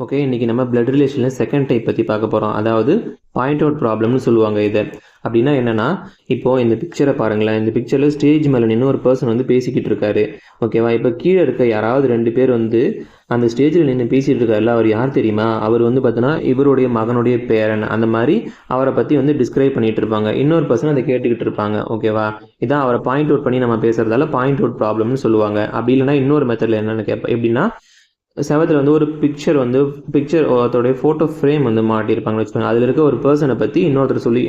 Okay, இன்றைக்கி நம்ம blood ரிலேஷனில் செகண்ட் டைப் பற்றி பார்க்க போகிறோம். அதாவது பாயிண்ட் அவுட் ப்ராப்ளம்னு சொல்லுவாங்க இதை. அப்படின்னா என்னென்னா, இப்போது இந்த பிக்சரை பாருங்களேன். இந்த பிக்சரில் ஸ்டேஜ் மேலே நின்று ஒரு பர்சன் வந்து பேசிக்கிட்டு இருக்காரு. ஓகேவா? இப்போ கீழே இருக்க யாராவது 2 பேர் வந்து அந்த ஸ்டேஜில் நின்று பேசிகிட்டு இருக்காருல்ல, அவர் யார் தெரியுமா? அவர் வந்து பார்த்தோன்னா இவருடைய மகனுடைய பேரன். அந்த மாதிரி அவரை பற்றி வந்து டிஸ்கிரைப் பண்ணிகிட்டு இருப்பாங்க. இன்னொரு பர்சன் அதை கேட்டுக்கிட்டு இருப்பாங்க. ஓகேவா? இதான் அவரை பாயிண்ட் அவுட் பண்ணி நம்ம பேசுகிறதால பாயிண்ட் அவுட் ப்ராப்ளம்னு சொல்லுவாங்க. அப்படி இல்லைனா இன்னொரு மெத்தடில் என்னென்னு எப்படின்னா, செவத்தில் வந்து ஒரு பிக்சர் ஒருத்தருடைய ஃபோட்டோ ஃப்ரேம் வந்து மாட்டியிருப்பாங்கன்னு வச்சுக்கோங்க. அதில் இருக்க ஒரு பர்சனை பற்றி இன்னொருத்தர் சொல்லி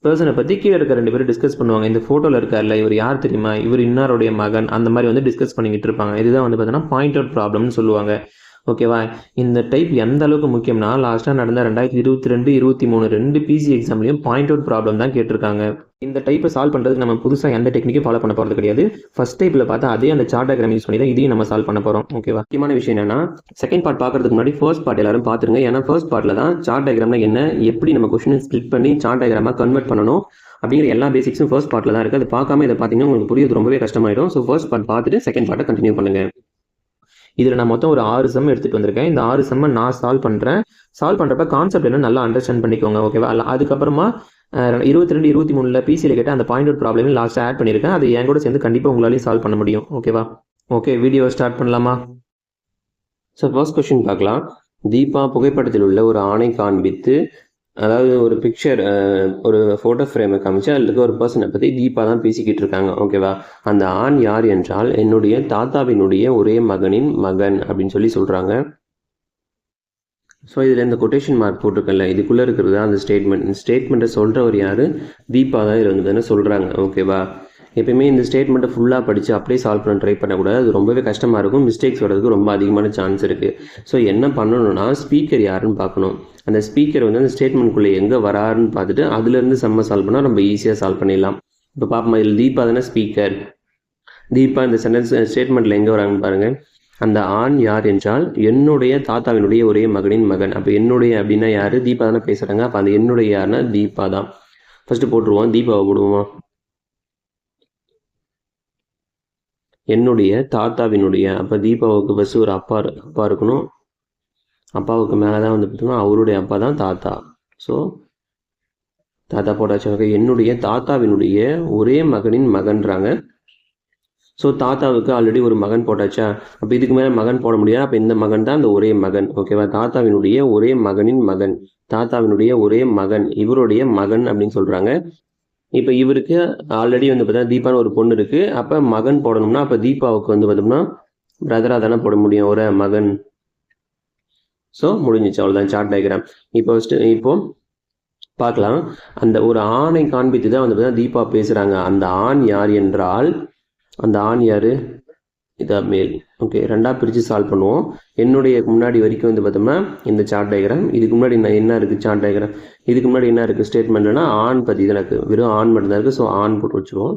பர்சனை பற்றி கீழே இருக்க 2 பேரும் டிஸ்கஸ் பண்ணுவாங்க. இந்த ஃபோட்டோவில் இருக்கார்ல, இவர் யார் தெரியுமா? இவர் இன்னாருடைய மகன். அந்த மாதிரி வந்து டிஸ்கஸ் பண்ணிக்கிட்டு இருப்பாங்க. இதுதான் வந்து பார்த்தோன்னா பாயிண்ட் அவுட் ப்ராப்ளம்னு சொல்லுவாங்க. ஓகேவா? இந்த டைப் எந்த அளவுக்கு முக்கியம்னா, லாஸ்ட்டாக நடந்த 2022, 23 2 பிசி எக்ஸாம்லையும் பாயிண்ட் அவுட் ப்ராப்ளம் தான் கேட்டிருக்காங்க. இந்த டைப்பை சால்வ் பண்ணுறதுக்கு நம்ம புதுசாக எந்த டெக்னிக்கும் ஃபாலோ பண்ண போகிறது கிடையாது. ஃபர்ஸ்ட் டைப்பில் பார்த்தா அதே அந்த சார்ட் டயக்ராம் யூஸ் பண்ணி தான் இதையும் நம்ம சால்வ் பண்ண போகிறோம். ஓகேவா? முக்கியமான விஷயம் என்னன்னா, செகண்ட் பார்ட் பார்க்கறதுக்கு முன்னாடி ஃபர்ஸ்ட் பார்ட் எல்லாரும் பார்த்துருங்க. ஏன்னா ஃபர்ஸ்ட் பார்ட்டில் தான் சார்ட் டயக்ராம்ல என்ன, எப்படி நம்ம கொஸ்டினை ஸ்ப்ளிட் பண்ணி சார்ட் டயக்ராமாக கன்வெர்ட் பண்ணணும் அப்படிங்கிற எல்லா பேசிக்ஸும் ஃபர்ஸ்ட் பார்ட்டில் தான் இருக்குது. அது பார்க்காம இதை பார்த்தீங்கன்னா உங்களுக்கு புரியுது ரொம்பவே கஷ்டமாயிடும். ஸோ ஃபர்ஸ்ட் பார்ட் பார்த்துட்டு செகண்ட் பார்ட்டை கண்டினியூ பண்ணுங்கள். இதில் நான் மொத்தம் ஒரு 6 சம் எடுத்துகிட்டு வந்திருக்கேன். இந்த 6 சம்மை நான் சால்வ் பண்ணுறேன். சால்வ் பண்ணுறப்ப கான்செப்ட் என்ன நல்லா அண்டர்ஸ்டாண்ட் பண்ணிக்கோங்க. ஓகேவா? அதுக்கப்புறமா 22, 23 பிசியில் கேட்ட அந்த பாயிண்ட் அவுட் ப்ராப்ளம் லாஸ்ட்டாக ஆட் பண்ணியிருக்கேன். அது என் கூட சேர்ந்து கண்டிப்பாக உங்களாலையும் சால்வ் பண்ண முடியும். ஓகேவா? ஓகே, வீடியோ ஸ்டார்ட் பண்ணலாமா? ஸோ ஃபர்ஸ்ட் கொஸ்டின் பார்க்கலாம். தீபா புகைப்படத்தில் உள்ள ஒரு ஆணை காண்பித்து, அதாவது ஒரு பிக்சர், ஒரு ஃபோட்டோ ஃப்ரேமை காமிச்சு அதில் இருக்க ஒரு பர்சனை பற்றி தீபா தான் பேசிக்கிட்டு இருக்காங்க. ஓகேவா? அந்த ஆண் யார் என்றால் என்னுடைய தாத்தாவினுடைய ஒரே மகனின் மகன் அப்படின்னு சொல்கிறாங்க. ஸோ இதில் இந்த கொட்டேஷன் மார்க் போட்டிருக்கல, இதுக்குள்ளே இருக்கிறது தான் அந்த ஸ்டேட்மெண்ட்டை சொல்கிறவர் யார்? தீபா தான் இதில் வந்து தானே சொல்கிறாங்க. ஓகேவா? எப்பயுமே இந்த ஸ்டேட்மெண்ட்டை ஃபுல்லாக படித்து அப்படியே சால்வ் பண்ண ட்ரை பண்ணக்கூடாது. அது ரொம்பவே கஷ்டமாக இருக்கும். மிஸ்டேக்ஸ் வர்றதுக்கு ரொம்ப அதிகமான சான்ஸ் இருக்குது. ஸோ என்ன பண்ணணும்னா, ஸ்பீக்கர் யாருன்னு பார்க்கணும். அந்த ஸ்பீக்கர் வந்து அந்த ஸ்டேட்மெண்ட்குள்ளே எங்கே வராருன்னு பார்த்துட்டு அதுலேருந்து செம்ம சால்வ் பண்ணால் நம்ம ஈஸியாக சால்வ் பண்ணிடலாம். இப்போ பார்ப்போம். இதில் தீபா தானே ஸ்பீக்கர். தீபா இந்த ஸ்டேட்மெண்ட்டில் எங்கே வராங்கன்னு பாருங்கள். அந்த ஆண் யார் என்றால் என்னுடைய தாத்தாவினுடைய ஒரே மகனின் மகன். அப்போ என்னுடைய அப்படின்னா யார்? தீபா தானே பேசுகிறாங்க. அப்போ அந்த என்னுடைய யாருன்னா தீபா தான். ஃபஸ்ட்டு போட்டுருவோம். தீபாவை போடுவோமா? என்னுடைய தாத்தாவினுடைய, அப்போ தீபாவுக்கு ஃபஸ்ட்டு ஒரு அப்பா இருக்கணும். அப்பாவுக்கு மேலே தான் வந்து பார்த்தோம்னா அவருடைய அப்பா தான் தாத்தா. ஸோ தாத்தா போட்டாச்சு. என்னுடைய தாத்தாவினுடைய ஒரே மகனின் மகன்றாங்க. ஸோ தாத்தாவுக்கு ஆல்ரெடி ஒரு மகன் போட்டாச்சா? அப்போ இதுக்கு மேலே மகன் போட முடியாது. அப்போ இந்த மகன் தான் அந்த ஒரே மகன். ஓகேவா? தாத்தாவினுடைய ஒரே மகனின் மகன், தாத்தாவினுடைய ஒரே மகன், இவருடைய மகன் அப்படின்னு சொல்கிறாங்க. இப்போ இவருக்கு ஆல்ரெடி வந்து பார்த்தா தீபான்னு ஒரு பொண்ணு இருக்குது. அப்போ மகன் போடணும்னா அப்போ தீபாவுக்கு வந்து பார்த்தோம்னா பிரதராக தானே போட முடியும், ஒரு மகன். ஸோ முடிஞ்சிச்சு, அவ்வளோதான் சார்ட் டயக்ராம். இப்போ பார்க்கலாம். அந்த ஒரு ஆணை காண்பித்து தான் வந்து பார்த்தா தீபா பேசுகிறாங்க. அந்த ஆண் யார் என்றால், அந்த ஆண் யார்? இதான் மேல். ஓகே, ரெண்டாக பிரித்து சால்வ் பண்ணுவோம். என்னுடைய முன்னாடி வரைக்கும் வந்து பார்த்தோம்னா இந்த சார்ட் டயக்ராம். இதுக்கு முன்னாடி என்ன இருக்குது? Chart diagram. இதுக்கு முன்னாடி என்ன இருக்குது? ஸ்டேட்மெண்ட்னா ஆண் பற்றி தான் இருக்குது. வெறும் ஆண் மட்டும்தான் இருக்குது. ஸோ ஆண் போட்டு வச்சுருவோம்.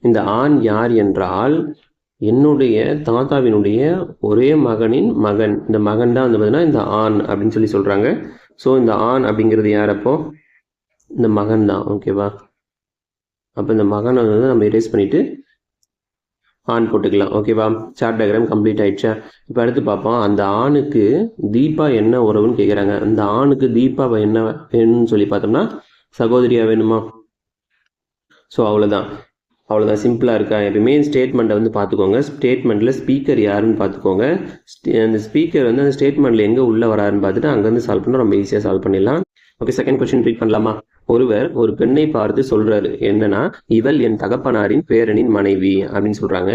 இந்த ஆண் யார் என்றால் என்னுடைய தாத்தாவினுடைய ஒரே மகனின் மகன். இந்த மகன் தான் வந்து பார்த்தீங்கன்னா இந்த ஆண் அப்படின்னு சொல்கிறாங்க. ஸோ இந்த ஆண் அப்படிங்கிறது யார்? அப்போ இந்த மகன் தான். ஓகேவா? அப்போ இந்த மகனை வந்து நம்ம எரேஸ் பண்ணிவிட்டு ஆண் போட்டுக்கலாம். ஓகேவா? சார்ட் டயக்ராம் கம்ப்ளீட் ஆயிடுச்சா? இப்போ அடுத்து பார்ப்போம். அந்த ஆணுக்கு தீபா என்ன உறவுன்னு கேட்குறாங்க. அந்த ஆணுக்கு தீபாவை என்ன வேணும்னு சொல்லி பார்த்தோம்னா சகோதரியாக வேணுமா? ஸோ அவ்வளோதான் சிம்பிளாக இருக்கா? எப்பயுமே ஸ்டேட்மெண்ட்டை வந்து பார்த்துக்கோங்க. ஸ்டேட்மெண்ட்டில் ஸ்பீக்கர் யாருன்னு பார்த்துக்கோங்க. அந்த ஸ்பீக்கர் வந்து அந்த ஸ்டேட்மெண்ட்டில் எங்கே உள்ளே வராருன்னு பார்த்துட்டு அங்கேருந்து சால்வ் பண்ணால் ரொம்ப ஈஸியாக சால்வ் பண்ணிடலாம். ஓகே, செகண்ட் கொஸ்டின் ரீட் பண்ணலாமா? ஒருவர் ஒரு பெண்ணை பார்த்து சொல்றாரு என்னன்னா, இவள் என் தகப்பனாரின் பேரனின் மனைவி அப்படின்னு சொல்றாங்க.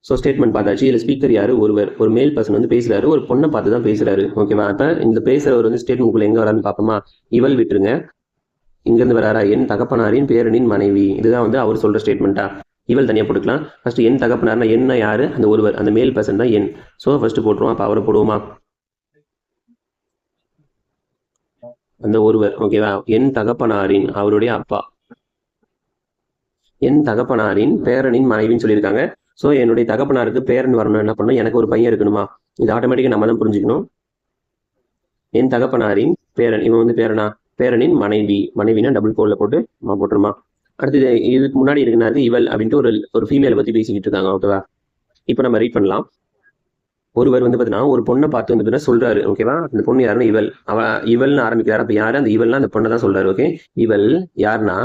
ஸோ ஸ்டேட்மெண்ட் பார்த்தாச்சு. இதில் ஸ்பீக்கர் யாரு? ஒருவர், ஒரு மேல் பர்சன் வந்து பேசுறாரு. ஒரு பொண்ணை பார்த்து தான் பேசுறாரு. ஓகேவா? அப்போ இந்த பேசுறவர் வந்து ஸ்டேட்மெண்ட்குள்ள எங்கே வரான்னு பார்ப்போமா? இவள் விட்டுருங்க, இங்கேருந்து வராரா? என் தகப்பனாரின் பேரனின் மனைவி. இதுதான் வந்து அவர் சொல்ற ஸ்டேட்மெண்ட்டா? இவள் தனியாக போட்டுக்கலாம். ஃபர்ஸ்ட் என் தகப்பனார்னா என்ன யாரு? அந்த ஒருவர், அந்த மேல் பர்சன் தான் என். ஸோ ஃபர்ஸ்ட் போட்டுருவோம். அப்போ அவரை போடுவோமா? அந்த ஒருவர். ஓகேவா? என் தகப்பனாரின், அவருடைய அப்பா, என் தகப்பனாரின் பேரனின் மனைவின்னு சொல்லியிருக்காங்க. ஸோ என்னுடைய தகப்பனாருக்கு பேரன் வரணும், என்ன பண்ணணும்? எனக்கு ஒரு பையன் இருக்கணுமா? இது ஆட்டோமேட்டிக்காக நம்ம தான் புரிஞ்சுக்கணும். என் தகப்பனாரின் பேரன், இவன் வந்து பேரனா? பேரனின் மனைவி. மனைவினா டபுள் கோல்ல போட்டு போட்டுருமா? அடுத்தது இதுக்கு முன்னாடி இருக்கிறாரு இவள் அப்படின்ட்டு ஒரு ஃபீமேலை பற்றி பேசிக்கிட்டு இருக்காங்க. ஓகேவா? இப்போ நம்ம ரீட் பண்ணலாம். ஒருவர் வந்து பார்த்தீங்கன்னா ஒரு பொண்ணை பார்த்து வந்து பார்த்தீங்கன்னா சொல்றாரு, ஓகேவா? அந்த பொண்ணு யாருன்னா இவள். இவள்னு ஆரம்பிக்கிறாரு. அப்ப யாரு? அந்த இவள்னா அந்த பொண்ணை தான் சொல்றாரு. ஓகே, இவள் யாருன்னா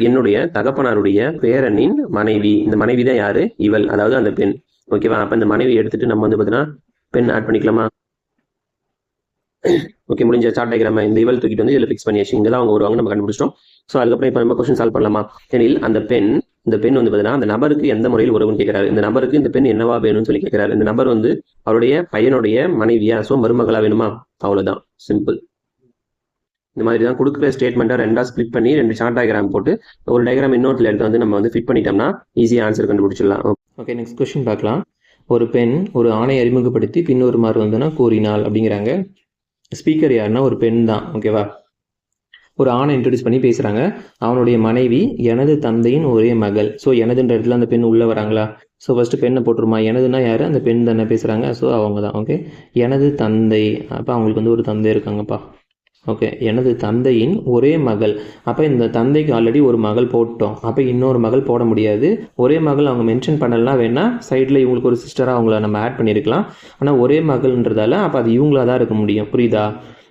என்னுடைய தகப்பனாருடைய பேரனின் மனைவி. இந்த மனைவி தான் யாரு? இவள், அதாவது அந்த பெண். ஓகேவா? அப்ப இந்த மனைவி எடுத்துட்டு நம்ம வந்து பார்த்தீங்கன்னா பெண் ஆட் பண்ணிக்கலாமா? ஓகே, முடிஞ்ச சார்ட் டயக்ராம் இந்த இவள் தூக்கிட்டு வந்து இதில் ஃபிக்ஸ் பண்ணியாச்சு. இங்கே தான் அவங்க வருவாங்க, நம்ம கண்டுபிடிச்சிட்டோம். ஸோ அதுக்கப்புறம் இப்போ நம்ம கொஸ்டின் சால்வ் பண்ணலாமா? எனில் இந்த பெண் வந்து பார்த்தீங்கன்னா அந்த நபருக்கு எந்த முறையில் உறவுன்னு கேட்கிறாரு. இந்த நபருக்கு இந்த பெண் என்னவா வேணும்னு சொல்லி கேட்கிறாரு. இந்த நபர் வந்து அவருடைய பையனுடைய மனைவியா, ஸோ மருமகளா வேணுமா? அவ்வளோதான், சிம்பிள். இந்த மாதிரி தான் கொடுக்குற ஸ்டேட்மெண்ட்டை ரெண்டாக ஸ்பிளிட் பண்ணி 2 சார்ட் டயக்ராம் போட்டு ஒரு டயக்ராம் இன்னொருத்தில் எடுத்து வந்து நம்ம வந்து ஃபிட் பண்ணிட்டோம்னா ஈஸியாக ஆன்சர் கண்டுபிடிச்சிடலாம். ஓகே, நெக்ஸ்ட் கொஸ்டின் பார்க்கலாம். ஒரு பெண் ஒரு ஆணை அறிமுகப்படுத்தி பின்வருமாறு வந்துன்னா கூறினாள் அப்படிங்கிறாங்க. ஸ்பீக்கர் யாருன்னா ஒரு பெண் தான், ஓகேவா? ஒரு ஆணை இன்ட்ரடியூஸ் பண்ணி பேசுகிறாங்க. அவனுடைய மனைவி எனது தந்தையின் ஒரே மகள். ஸோ எனதுன்ற இடத்துல அந்த பெண் உள்ளே வராங்களா? ஸோ ஃபஸ்ட்டு பெண்ணை போட்டுருமா? எனதுன்னா யார்? அந்த பெண் தானே பேசுகிறாங்க. ஸோ அவங்க தான். ஓகே, எனது தந்தை. அப்போ அவங்களுக்கு வந்து ஒரு தந்தை இருக்காங்கப்பா. ஓகே, எனது தந்தையின் ஒரே மகள். அப்போ இந்த தந்தைக்கு ஆல்ரெடி ஒரு மகள் போட்டோம். அப்போ இன்னொரு மகள் போட முடியாது. ஒரே மகள் அவங்க மென்ஷன் பண்ணலாம், வேணால் சைடில் இவங்களுக்கு ஒரு சிஸ்டராக அவங்கள நம்ம ஆட் பண்ணியிருக்கலாம். ஆனால் ஒரே மகள்ன்றதால அப்போ அது இவங்களாக தான் இருக்க முடியும்.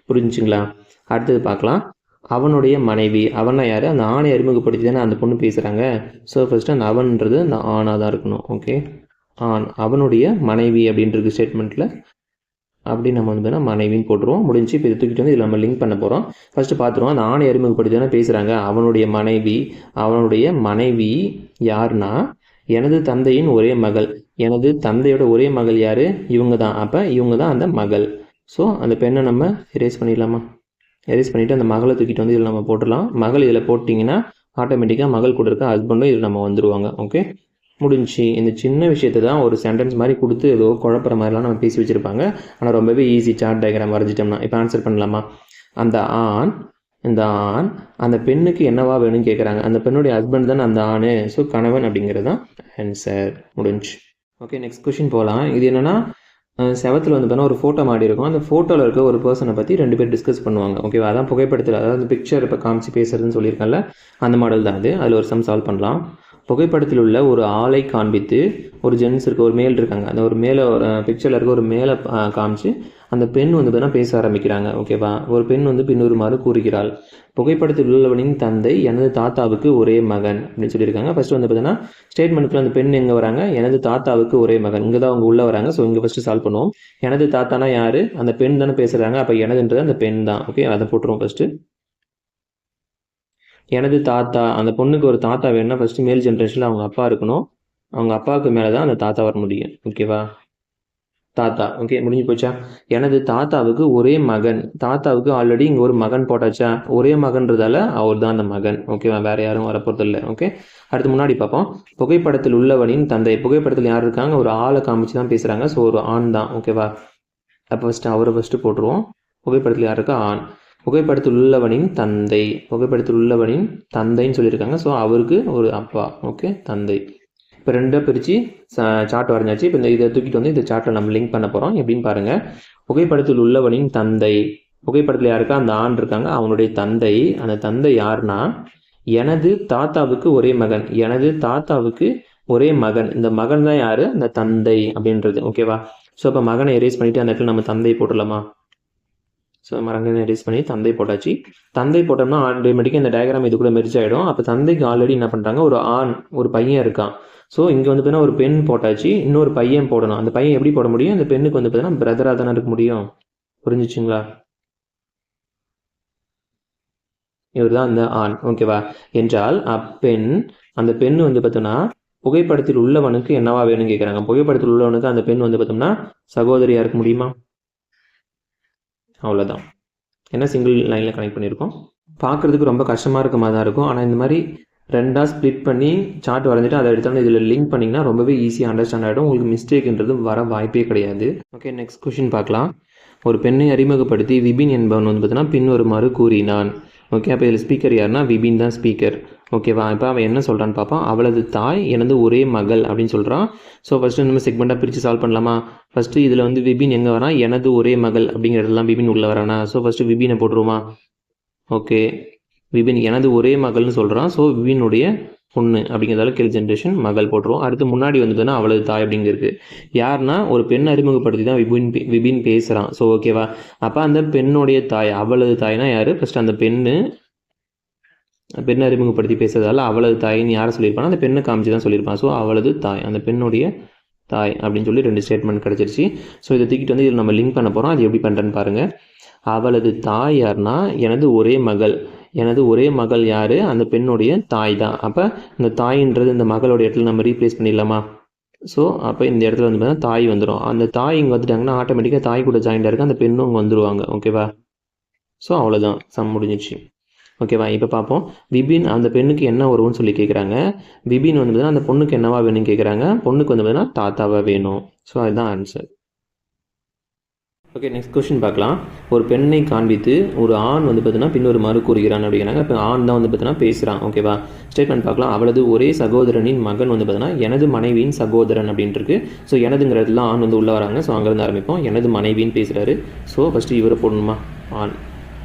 புரிஞ்சுங்களா? அடுத்தது பார்க்கலாம். அவனுடைய மனைவி. அவனா யார்? அந்த ஆணை அறிமுகப்படுத்தி தானே அந்த பொண்ணு பேசுகிறாங்க. ஸோ ஃபஸ்ட்டு அந்த அவன்றது அந்த ஆணாக தான் இருக்கணும். ஓகே, ஆண். அவனுடைய மனைவி அப்படின்றது ஸ்டேட்மெண்ட்டில் அப்படி நம்ம வந்து மனைவின்னு போட்டுருவோம். முடிஞ்சு இப்போ இது தூக்கிட்டு வந்து இதில் நம்ம லிங்க் பண்ண போகிறோம். ஃபஸ்ட்டு பார்த்துருவோம். அந்த ஆணை அறிமுகப்படுத்தி தானே பேசுகிறாங்க. அவனுடைய மனைவி யாருன்னா எனது தந்தையின் ஒரே மகள். எனது தந்தையோட ஒரே மகள் யார்? இவங்க தான். அப்போ இவங்க தான் அந்த மகள். ஸோ அந்த பெண்ணை நம்ம எரேஸ் பண்ணிடலாமா? எரேஸ் பண்ணிவிட்டு அந்த மகளை தூக்கிட்டு வந்து இதில் நம்ம போட்டுடலாம். மகள் இதில் போட்டிங்கன்னா ஆட்டோமேட்டிக்காக மகள் கூட இருக்க ஹஸ்பண்டும் இதில் நம்ம வந்துடுவாங்க. ஓகே, முடிஞ்சு. இந்த சின்ன விஷயத்தை தான் ஒரு சென்டென்ஸ் மாதிரி கொடுத்து ஏதோ குழப்புற மாதிரிலாம் நம்ம பேசி வச்சுருப்பாங்க. ஆனால் ரொம்பவே ஈஸி. சார்ட் டயக்ராம் வரைஞ்சிட்டோம்னா இப்போ ஆன்சர் பண்ணலாமா? இந்த ஆண் அந்த பெண்ணுக்கு என்னவா வேணும்னு கேட்குறாங்க. அந்த பெண்ணுடைய ஹஸ்பண்ட் தானே அந்த ஆண். ஸோ கணவன் அப்படிங்கிறது தான் ஆன்சர். முடிஞ்சு. ஓகே, நெக்ஸ்ட் கொஸ்டின் போகலாம். இது என்னென்னா செவத்தில் வந்து பார்த்தீங்கன்னா ஒரு ஃபோட்டோ மாடி இருக்கும். அந்த ஃபோட்டோவில் இருக்க ஒரு பர்சனை பற்றி 2 பேர் டிஸ்கஸ் பண்ணுவாங்க. ஓகேவா? அதான் புகைப்படத்தில், அதாவது பிக்சர் இப்போ காமிச்சு பேசுறதுன்னு சொல்லியிருக்கேன்ல, அந்த மாடல் தான் அது. அதில் ஒரு சம் சால்வ் பண்ணலாம். புகைப்படத்தில் உள்ள ஒரு ஆளை காண்பித்து ஒரு ஜென்ஸ் இருக்க, ஒரு மேல் இருக்காங்க. அந்த ஒரு மேலே பிக்சரில் இருக்க ஒரு மேலே காமிச்சு அந்த பெண் வந்து பார்த்தீங்கன்னா பேச ஆரம்பிக்கிறாங்க. ஓகேவா? ஒரு பெண் வந்து பின்வருமாறு கூறுகிறாள். புகைப்படத்தில் உள்ளவனின் தந்தை எனது தாத்தாவுக்கு ஒரே மகன் அப்படின்னு சொல்லியிருக்காங்க. ஃபர்ஸ்ட் வந்து பார்த்தீங்கன்னா ஸ்டேட்மெண்ட்டில் அந்த பெண் எங்கே வராங்க? எனது தாத்தாவுக்கு ஒரே மகன். இங்கே தான் அவங்க உள்ளே வராங்க. ஸோ இங்கே ஃபஸ்ட்டு சால்வ் பண்ணுவோம். எனது தாத்தானா யார்? அந்த பெண் தானே பேசுகிறாங்க. அப்போ எனதுன்றது அந்த பெண் தான். ஓகே, அதை போட்டுருவோம் ஃபஸ்ட்டு. எனது தாத்தா, அந்த பொண்ணுக்கு ஒரு தாத்தா வேணும்னா ஃபஸ்ட்டு மேல் ஜென்ரேஷனில் அவங்க அப்பா இருக்கணும். அவங்க அப்பாவுக்கு மேலே தான் அந்த தாத்தா வர முடியும். ஓகேவா? தாத்தா. ஓகே, முடிஞ்சு போச்சா? எனது தாத்தாவுக்கு ஒரே மகன். தாத்தாவுக்கு ஆல்ரெடி இங்கே ஒரு மகன் போட்டாச்சா? ஒரே மகன்றதால அவர் தான் அந்த மகன். ஓகேவா? வேறு யாரும் வரப்போகிறது இல்லை. ஓகே, அடுத்து முன்னாடி பார்ப்போம். புகைப்படத்தில் உள்ளவனின் தந்தை. புகைப்படத்தில் யார் இருக்காங்க? ஒரு ஆளை காமிச்சு தான் பேசுகிறாங்க. ஸோ ஒரு ஆண் தான். ஓகேவா? அப்போ ஃபஸ்ட்டு அவரை ஃபஸ்ட்டு போட்டுருவோம். புகைப்படத்தில் யார் இருக்கா? ஆண். புகைப்படத்தில் உள்ளவனின் தந்தைன்னு சொல்லியிருக்காங்க. ஸோ அவருக்கு ஒரு அப்பா. ஓகே, தந்தை. இப்போ 2 பிரித்து சார்ட் வரைஞ்சாச்சு. இப்போ இதை தூக்கிட்டு வந்து இந்த சார்ட்டில் நம்ம லிங்க் பண்ண போகிறோம். எப்படின்னு பாருங்கள். புகைப்படத்தில் உள்ளவனின் தந்தை. புகைப்படத்தில் யாருக்கா? அந்த ஆண் இருக்காங்க. அவனுடைய தந்தை. அந்த தந்தை யாருன்னா எனது தாத்தாவுக்கு ஒரே மகன். இந்த மகன் தான் யார்? அந்த தந்தை அப்படின்றது. ஓகேவா? ஸோ இப்போ மகனை எரேஸ் பண்ணிவிட்டு அந்த இடத்துல நம்ம தந்தை போட்டுடலாமா? ஸோ மகனை எரேஸ் பண்ணி தந்தை போட்டாச்சு. தந்தை போட்டோம்னா ஆட்டோமேட்டிக்காக இந்த டயக்ராம் இது கூட மெர்ஜ் ஆகிடும். அப்போ தந்தைக்கு ஆல்ரெடி என்ன பண்ணுறாங்க? ஒரு பையன் இருக்கான். ஸோ இங்கே வந்து பார்த்தீங்கன்னா ஒரு பெண் போட்டாச்சு. இன்னொரு பையன் போடணும். அந்த பையன் எப்படி போட முடியும்? அந்த பெண்ணுக்கு வந்து பார்த்தீங்கன்னா பிரதராக தானே இருக்க முடியும். புரிஞ்சிச்சுங்களா? இவர் தான் அந்த ஆண். ஓகேவா? என்றால் அந்த பெண் வந்து பார்த்தோம்னா புகைப்படத்தில் உள்ளவனுக்கு என்னவா வேணும்னு கேட்குறாங்க. புகைப்படத்தில் உள்ளவனுக்கு அந்த பெண் வந்து பார்த்தோம்னா சகோதரியாக இருக்க முடியுமா? அவ்வளோதான். ஏன்னா சிங்கிள் லைனில் கனெக்ட் பண்ணியிருக்கோம். பார்க்குறதுக்கு ரொம்ப கஷ்டமாக இருக்க மாதிரி தான் இருக்கும். ஆனால் இந்த மாதிரி 2ஆக ஸ்ப்ளிட் பண்ணி சார்ட் வரைஞ்சிட்டு அதை எடுத்தாலும் இதில் லிங்க் பண்ணிங்கன்னா ரொம்பவே ஈஸியாக அண்டர்ஸ்டாண்ட் ஆகிடும். உங்களுக்கு மிஸ்டேக்ன்றது வர வாய்ப்பே கிடையாது. ஓகே, நெக்ஸ்ட் கொஷின் பார்க்கலாம். ஒரு பெண்ணை அறிமுகப்படுத்தி விபின் என்பவன் வந்து பார்த்தீங்கன்னா பின்வருமாறு கூறினான். ஓகே, அப்போ இதில் ஸ்பீக்கர் யாருன்னா விபின் தான் ஸ்பீக்கர். ஓகேவா? இப்போ அவன் என்ன சொல்கிறான்னு பார்ப்பான். அவளது தாய் எனது ஒரே மகள் அப்படின்னு சொல்கிறான். ஸோ ஃபஸ்ட்டு நம்ம செக்மெண்ட்டாக பிரித்து சால்வ் பண்ணலாமா? ஃபஸ்ட்டு இதில் வந்து விபின் எங்கே வரான்? எனது ஒரே மகள் அப்படிங்கிறதெல்லாம் விபின் உள்ளே வரானா? ஸோ ஃபஸ்ட்டு விபினை போட்டுருவோமா? ஓகே, விபின் எனது ஒரே மகள்னு சொல்கிறான். ஸோ விபினுடைய பொண்ணு அப்படிங்கிறதால கில் ஜென்ரேஷன் மகள் போட்டுருவோம். அடுத்து முன்னாடி வந்ததுன்னா அவளது தாய் அப்படிங்கிறது யாருன்னா ஒரு பெண் அறிமுகப்படுத்தி தான் விபின் பேசுகிறான். ஸோ ஓகேவா, அப்போ அந்த பெண்ணுடைய தாய் அவளது தாய்னா யார்? ஃபஸ்ட்டு அந்த பெண்ணை அறிமுகப்படுத்தி பேசுறதால அவளது தாயின்னு யாரை சொல்லியிருப்பானா அந்த பெண்ணை காமிச்சு தான் சொல்லியிருப்பான். ஸோ அவளது தாய், அந்த பெண்ணுடைய தாய் அப்படின்னு சொல்லி 2 ஸ்டேட்மெண்ட் கிடச்சிருச்சு. ஸோ இதை தூக்கிட்டு வந்து இதில் நம்ம லிங்க் பண்ண போகிறோம். அது எப்படி பண்ணுறேன்னு பாருங்கள். அவளது தாய் யாருன்னா எனது ஒரே மகள் யார்? அந்த பெண்ணுடைய தாய் தான். அப்போ இந்த தாயின்றது இந்த மகளோட இடத்துல நம்ம ரீப்ளேஸ் பண்ணிடலாமா? ஸோ அப்போ இந்த இடத்துல வந்து பார்த்தீங்கன்னா தாய் வந்துடும். அந்த தாய் இங்கே வந்துட்டாங்கன்னா ஆட்டோமேட்டிக்காக தாய் கூட ஜாயிண்டாக இருக்குது அந்த பெண்ணும் இங்கே வந்துடுவாங்க. ஓகேவா, ஸோ அவ்வளோதான், சம் முடிஞ்சிச்சு. ஓகேவா, இப்போ பார்ப்போம். விபின் அந்த பெண்ணுக்கு என்ன வரும்னு சொல்லி கேட்குறாங்க. விபின் வந்து பார்த்தீங்கன்னா அந்த பொண்ணுக்கு என்னவா வேணும்னு கேட்குறாங்க. பொண்ணுக்கு வந்து பார்த்தீங்கன்னா தாத்தாவா வேணும். ஸோ அதுதான் ஆன்சர். ஓகே, நெக்ஸ்ட் கொஸ்டின் பார்க்கலாம். ஒரு பெண்ணை காண்பித்து ஒரு ஆண் வந்து பார்த்தீங்கன்னா பின்னொரு மறு கூறுகிறான் அப்படிங்கிறாங்க. இப்போ ஆண் தான் வந்து பார்த்தீங்கன்னா பேசுகிறான். ஓகேவா, ஸ்டேட்மெண்ட் பார்க்கலாம். அவளது ஒரே சகோதரனின் மகன் வந்து பார்த்தீங்கன்னா எனது மனைவியின் சகோதரன் அப்படின்ட்டு இருக்கு. ஸோ எனதுங்கிறதுல ஆண் வந்து உள்ளே வராங்க. ஸோ அங்கேருந்து ஆரம்பிப்போம். எனது மனைவின்னு பேசுகிறாரு. ஸோ ஃபஸ்ட்டு இவரை போடணுமா? ஆண்.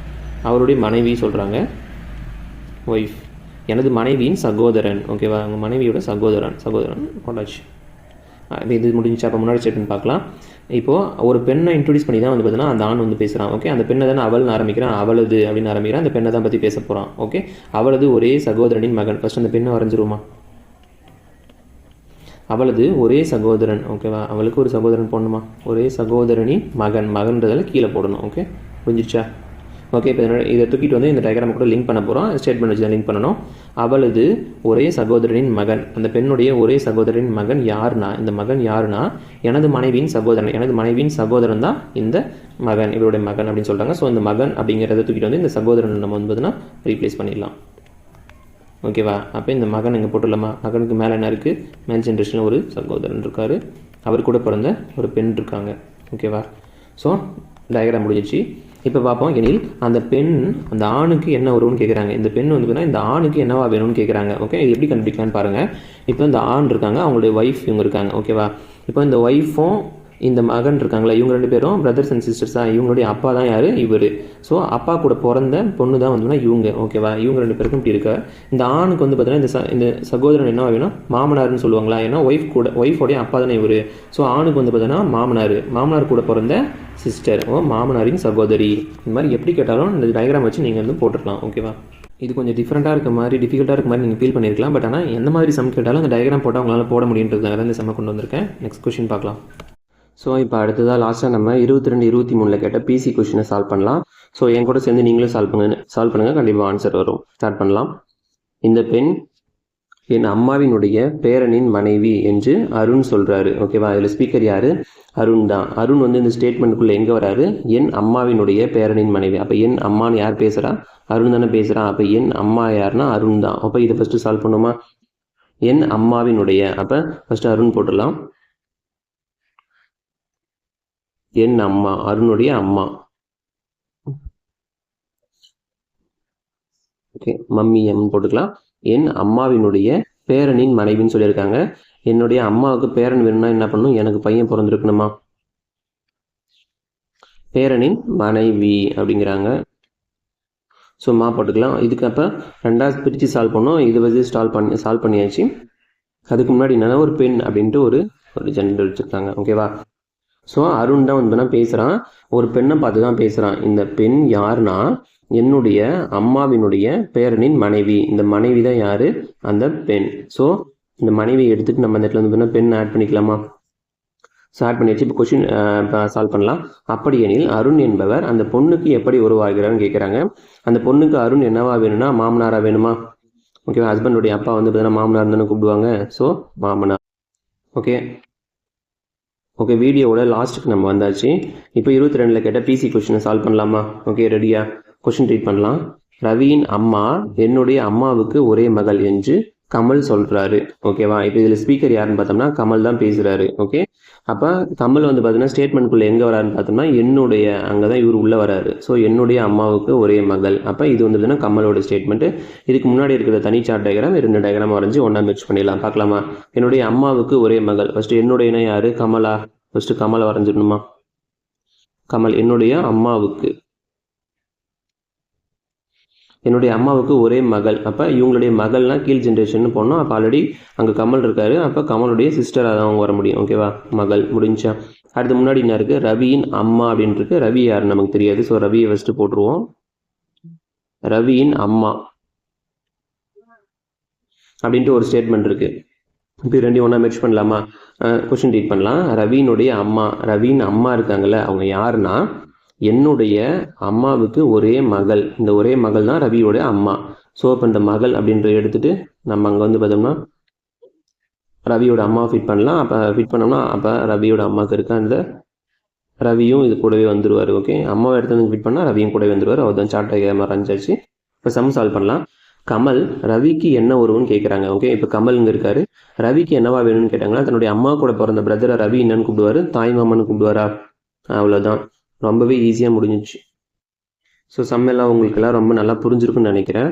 அவருடைய மனைவி சொல்கிறாங்க ஒய்ஃப். எனது மனைவியின் சகோதரன். ஓகேவா, அவங்க மனைவியோட சகோதரன் கொண்டாச்சு. இது முடிஞ்சு. அப்போ முன்னாடி ஸ்டேட்மெண்ட் பார்க்கலாம். இப்போது ஒரு பெண்ணை இன்ட்ரடியூஸ் பண்ணி தான் வந்து பார்த்தீங்கன்னா அந்த ஆண் வந்து பேசுகிறான். ஓகே, அந்த பெண்ணை தானே அவள்னு ஆரம்பிக்கிறான், அவளது அப்படின்னு ஆரம்பிக்கிறான். அந்த பெண்ணை தான் பற்றி பேச போகிறான். ஓகே, அவளது ஒரே சகோதரனின் மகன். ஃபஸ்ட் அந்த பெண்ணை வரைஞ்சிருமா? அவளது ஒரே சகோதரன். ஓகேவா, அவளுக்கு ஒரு சகோதரன் போடணுமா? ஒரே சகோதரனின் மகன்றதால கீழே போடணும். ஓகே, புரிஞ்சிச்சா? ஓகே, இப்போ இதை தூக்கிட்டு வந்து இந்த டயக்ராம் கூட லிங்க் பண்ண போகிறோம். ஸ்டேட்மெண்ட் வச்சு தான் லிங்க் பண்ணணும். அவளது ஒரே சகோதரனின் மகன், அந்த பெண்ணுடைய ஒரே சகோதரனின் மகன் யாருன்னா, இந்த மகன் யாருன்னா எனது மனைவியின் சகோதரன். எனது மனைவியின் சகோதரன் தான் இந்த மகன், இவருடைய மகன் அப்படின்னு சொல்கிறாங்க. ஸோ இந்த மகன் அப்படிங்கிறத தூக்கிட்டு வந்து இந்த சகோதரன் நம்ம வந்து ரீப்ளேஸ் பண்ணிடலாம். ஓகேவா, அப்போ இந்த மகன் இங்கே போட்டுடலாமா? மகனுக்கு மேலே என்ன இருக்குது? மேல் ஜென்ரேஷனில் ஒரு சகோதரன் இருக்கார், அவர் கூட பிறந்த ஒரு பெண் இருக்காங்க. ஓகேவா, ஸோ டயக்ராம் முடிஞ்சிச்சு. இப்போ பார்ப்போம். எனில் அந்த பெண் அந்த ஆணுக்கு என்ன வரும்னு கேட்குறாங்க. இந்த பெண் வந்து இந்த ஆணுக்கு என்னவா வேணும்னு கேட்குறாங்க. ஓகே, இது எப்படி கண்டுபிடிக்கலான்னு பாருங்கள். இப்போ இந்த ஆண் இருக்காங்க, அவங்களுடைய ஒய்ஃப் இவங்க இருக்காங்க. ஓகேவா, இப்போ இந்த ஒய்ஃபும் இந்த மகன் இருக்காங்களா, இவங்க 2 பேரும் பிரதர்ஸ் அண்ட் சிஸ்டர்ஸ் தான். இவங்களுடைய அப்பா தான் யார்? இவர். ஸோ அப்பா கூட பிறந்த பொண்ணு தான் வந்து இவங்க. ஓகேவா, இவங்க 2 பேருக்கும் இப்படி இருக்க. இந்த ஆணுக்கு வந்து பார்த்தீங்கன்னா இந்த சகோதரன் என்ன வேணும்? மாமனார்னு சொல்லுவாங்களா? ஏன்னா ஒய்ஃபோடைய அப்பா தானே இவர். ஸோ ஆணுக்கு வந்து பார்த்தீங்கன்னா மாமனார் கூட பிறந்த சிஸ்டர், மாமனாரின் சகோதரி. இந்த மாதிரி எப்படி கேட்டாலும் இந்த டயக்ராம் வச்சு நீங்கள் வந்து போட்டுக்கலாம். ஓகேவா, இது கொஞ்சம் டிஃப்ரெண்ட்டாக இருக்க மாதிரி டிஃபிகல்ட்டாக இருக்க மாதிரி நீங்கள் ஃபீல் பண்ணியிருக்கலாம். பட் ஆனால் எந்த மாதிரி சம் கேட்டாலும் அந்த டயக்ராம் போட்டால் உங்களால் போட முடியுன்றதுக்காக தான் இந்த சம்மை கொண்டு வந்திருக்கேன். நெக்ஸ்ட் கொஸ்டின் பார்க்கலாம். ஸோ இப்போ அடுத்ததாக லாஸ்ட்டாக நம்ம 22, 23 கேட்ட பிசி கொஸ்டினை சால்வ் பண்ணலாம். ஸோ என் கூட சேர்ந்து நீங்களும் சால்வ் பண்ணுங்கள், கண்டிப்பாக ஆன்சர் வரும். ஸ்டார்ட் பண்ணலாம். இந்த பெண் என் அம்மாவினுடைய பேரனின் மனைவி என்று அருண் சொல்கிறாரு. ஓகேவா, இதில் ஸ்பீக்கர் யார்? அருண் தான். அருண் வந்து இந்த ஸ்டேட்மெண்ட்டுக்குள்ளே எங்கே வராரு? என் அம்மாவினுடைய பேரனின் மனைவி. அப்போ என் அம்மான்னு யார் பேசுகிறா? அருண் தானே பேசுகிறான். அப்போ என் அம்மா யாருன்னா அருண் தான். அப்போ இதை ஃபஸ்ட்டு சால்வ் பண்ணுமா? என் அம்மாவினுடைய, அப்போ ஃபஸ்ட்டு அருண் போட்டுடலாம். என் அம்மா, அருணுடைய அம்மா. ஓகே, மம்மி எம் போட்டுக்கலாம். என் அம்மாவினுடைய பேரனின் மனைவின்னு சொல்லியிருக்காங்க. என்னுடைய அம்மாவுக்கு பேரன் வேணும்னா என்ன பண்ணணும்? எனக்கு பையன் பிறந்திருக்கணுமா? பேரனின் மனைவி அப்படிங்கிறாங்க. ஸோ மா போட்டுக்கலாம். இதுக்கு அப்போ 2ஆக பிரித்து சால்வ் பண்ணோம். இது வந்து சால்வ் பண்ணியாச்சு. அதுக்கு முன்னாடி என்னன்னா ஒரு பெண் அப்படின்ட்டு ஒரு ஜெண்டர் வச்சுருக்காங்க. ஓகேவா, ஸோ அருண் தான் வந்து பேசுகிறான், ஒரு பெண்ணை பார்த்து தான் பேசுகிறான். இந்த பெண் யாருன்னா என்னுடைய அம்மாவினுடைய பேரனின் மனைவி. இந்த மனைவி தான் யார்? அந்த பெண். ஸோ இந்த மனைவியை எடுத்துகிட்டு நம்ம அந்த இடத்துல வந்து பெண் ஆட் பண்ணிக்கலாமா? ஸோ ஆட் பண்ணியாச்சு. இப்போ கொஸ்டின் சால்வ் பண்ணலாம். அப்படியெனில் அருண் என்பவர் அந்த பொண்ணுக்கு எப்படி உருவாகிறான்னு கேட்குறாங்க. அந்த பொண்ணுக்கு அருண் என்னவா வேணும்னா மாமனாராக வேணுமா? ஓகேவா, ஹஸ்பண்டுடைய அப்பா வந்து பார்த்தீங்கன்னா மாமனார் தானே கூப்பிடுவாங்க. ஸோ மாமனார். ஓகே, வீடியோவோட லாஸ்ட்டுக்கு நம்ம வந்தாச்சு. இப்போ 22 கேட்ட பிசி கொஸ்டினை சால்வ் பண்ணலாமா? ஓகே, ரெடியா? கொஸ்டின் ரீட் பண்ணலாம். ரவியின் அம்மா என்னுடைய அம்மாவுக்கு ஒரே மகள் என்று கமல் சொல்கிறாரு. ஓகேவா, இப்போ இதில் ஸ்பீக்கர் யாருன்னு பார்த்தோம்னா கமல் தான் பேசுகிறாரு. ஓகே, அப்போ கமல் வந்து பார்த்தீங்கன்னா ஸ்டேட்மெண்ட்குள்ளே எங்கே வராருன்னு பார்த்தோம்னா என்னுடைய, அங்கே தான் இவர் உள்ளே வராரு. ஸோ என்னுடைய அம்மாவுக்கு ஒரே மகள். அப்போ இது வந்து பார்த்தீங்கன்னா கமலோட ஸ்டேட்மெண்ட்டு. இதுக்கு முன்னாடி இருக்கிற தனி சார்ட் டயக்ராம் 2 டயக்ராம் வரைஞ்சி ஒன்றா மிக்ஸ் பண்ணிடலாம். பார்க்கலாமா? என்னுடைய அம்மாவுக்கு ஒரே மகள். ஃபஸ்ட்டு என்னுடையனா யார்? கமலா. ஃபஸ்ட்டு கமலை வரைஞ்சிடணுமா? கமல் என்னுடைய அம்மாவுக்கு. என்னுடைய அம்மாவுக்கு ஒரே மகள். அப்போ இவங்களுடைய மகள்னா கீழ் ஜென்ரேஷன் போனோம். அப்போ ஆல்ரெடி அங்கே கமல் இருக்காரு. அப்போ கமலுடைய சிஸ்டராக தான் அவங்க வர முடியும். ஓகேவா, மகள் முடிஞ்சா. அடுத்து முன்னாடி என்ன இருக்குது, ரவியின் அம்மா அப்படின்னு இருக்கு. ரவி யாருன்னு நமக்கு தெரியாது. ஸோ ரவியை ஃபஸ்ட்டு போட்டுருவோம். ரவியின் அம்மா அப்படின்ட்டு ஒரு ஸ்டேட்மெண்ட் இருக்குது. இப்போ ரெண்டையும் ஒன்றா மெர்ஜ் பண்ணலாமா? கொஷின் ரீட் பண்ணலாம். ரவியினுடைய அம்மா, ரவியின் அம்மா இருக்காங்கல்ல, அவங்க யாருன்னா என்னுடைய அம்மாவுக்கு ஒரே மகள். இந்த ஒரே மகள் தான் ரவியோட அம்மா. ஸோ இப்போ இந்த மகள் அப்படின்றத எடுத்துகிட்டு நம்ம அங்கே வந்து பார்த்தோம்னா ரவியோட அம்மா ஃபிட் பண்ணலாம். அப்போ ஃபிட் பண்ணோம்னா அப்போ ரவியோட அம்மாவுக்கு இருக்க அந்த ரவியும் இது கூடவே வந்துடுவார். ஓகே, அம்மாவை எடுத்து வந்து ஃபிட் பண்ணால் ரவியும் கூடவே வந்துடுவார். அவர் தான் சார்ட் மாதிரி அஞ்சாச்சு. இப்போ சம் சால்வ் பண்ணலாம். கமல் ரவிக்கு என்ன வரும்னு கேட்குறாங்க. ஓகே, இப்போ கமல் இங்கே இருக்காரு. ரவிக்கு என்னவா வேணும்னு கேட்டாங்கன்னா தன்னுடைய அம்மா கூட பிறந்த பிரதரை ரவி என்னன்னு கூப்பிடுவார், தாய் மாமன்னு கூப்பிடுவாரா? அவ்வளோதான், ரொம்பவே ஈஸியாக முடிஞ்சிச்சு. ஸோ சம்மெல்லாம் உங்களுக்கெல்லாம் ரொம்ப நல்லா புரிஞ்சிருக்குன்னு நினைக்கிறேன்.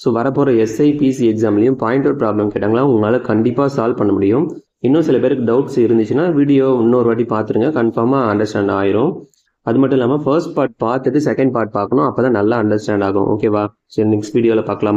ஸோ வரப்போகிற எஸ்ஐபிசி எக்ஸாம்லேயும் பாயிண்டர் ப்ராப்ளம் கேட்டாங்களா உங்களால் கண்டிப்பாக சால்வ் பண்ண முடியும். இன்னும் சில பேருக்கு டவுட்ஸ் இருந்துச்சுன்னா வீடியோ இன்னொரு வாட்டி பார்த்துருங்க, கன்ஃபார்மாக அண்டர்ஸ்டாண்ட் ஆயிரும். அது மட்டும் இல்லாமல் ஃபர்ஸ்ட் பார்ட் பார்த்துட்டு செகண்ட் பார்ட் பார்க்கணும், அப்போ தான் நல்லா அண்டர்ஸ்டாண்ட் ஆகும். ஓகேவா, சரி நெக்ஸ்ட் வீடியோவில் பார்க்கலாம்.